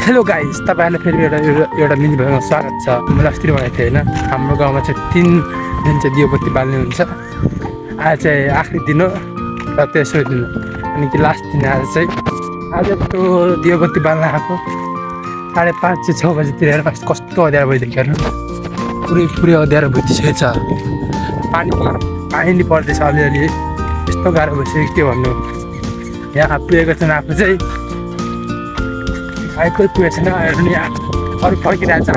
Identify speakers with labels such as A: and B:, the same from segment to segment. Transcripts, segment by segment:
A: Hello guys, तपाईँहरूलाई फेरि एउटा मिनी भ्लगमा स्वागत छ। मैले अस्ति भनेको थिएँ होइन, हाम्रो गाउँमा चाहिँ 3 दिन चाहिँ दियोबत्ती बाल्ने हुन्छ। आज चाहिँ आखिरी दिन हो र तेस्रो दिन अनि कि लास्ट दिन आज त्यो दियोबत्ती बाल्न आएको 5:30 6 बजीतिर हेर्नु कस्तो अँध्यारो भइदियो हेर्नु, पुरै अँध्यारो भइसकेको छ। पानी पर्दैछ अलिअलि, यस्तो गाह्रो भइसक्यो के भन्नु। यहाँ पुगेको छैन आफू चाहिँ, आइको पुगेको छैन हेर्नु, यहाँ अरू फर्किरहेको छ।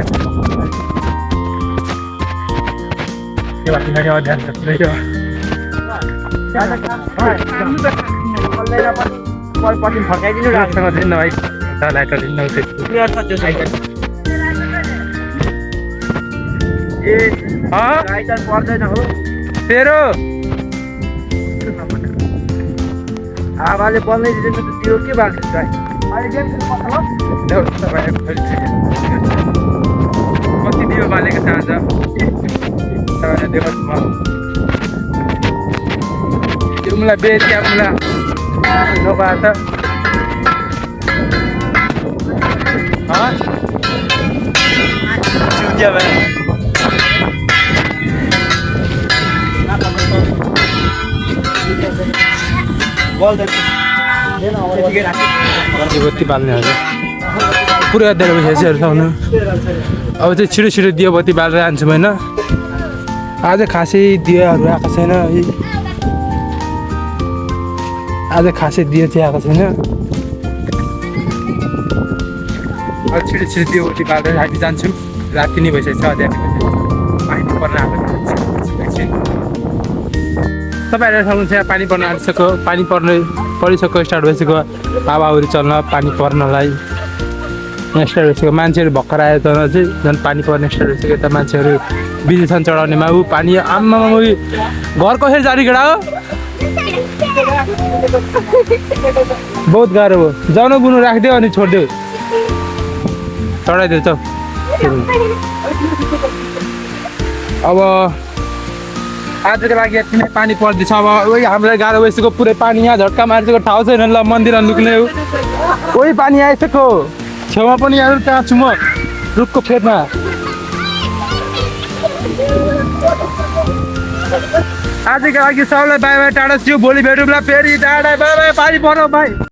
A: त्यो भएर अँध्यारो छ पुरै यो। फर्काइदिनु राख्सँग दिनु भाइ, लाइटर दिनु पर्दैन हो तेरो आमाले बल्नै दिँदैन त त्यो के भएको छ। कति दियो बालेको छ आज तपाईँलाई देखाउँछु म। त्यो मलाई बेचिया मलाई नभए त चुतिया भयो। दियोबत्ती बाल्ने हजुर पुरै अँध्यारो भइसकेको छ। अब चाहिँ छिटो दियोबत्ती बालेर जान्छु होइन। आज खासै दियोहरू आएको छैन, आज खासै दियो चाहिँ आएको छैन। अब छिटो दियोबत्ती बालेर राति जान्छु। राति नै भइसकेको छ, अँध्यारो पानी पर्न आएको। तपाईँहरू सक्नुहुन्छ यहाँ पानी पर्न आइसक्यो, पानी परिसक्यो, स्टार्ट भइसक्यो। हावाहुरी चल्न, पानी पर्नलाई स्टार्ट भइसक्यो। मान्छेहरू भर्खर आयो तर चाहिँ झन् पानी पर्न स्टार्ट भइसक्यो। यता मान्छेहरू बिजी छन् चढाउनेमा। ऊ पानी आम्मा घर कसरी जाने केटा हो, बहुत गाह्रो हो। जानु बुनु राखिदियो अनि छोडिदियो, चढाइदियो त। अब आजको लागि यति नै पानी पर्दैछ। अब उही हामीलाई गाह्रो भइसक्यो, पुरै पानी यहाँ झट्का मारिसक्यो, ठाउँ छैन ल मन्दिर लुक्ने हो। उही पानी आइसक्यो, छेउमा पनि यहाँ कहाँ छु म, रुखको फेदमा। आजको लागि सबलाई बाई बाई, टाढा छु। भोलि भेटौँला फेरि, टाढा बाई बाई। पानी पर्यो भाइ।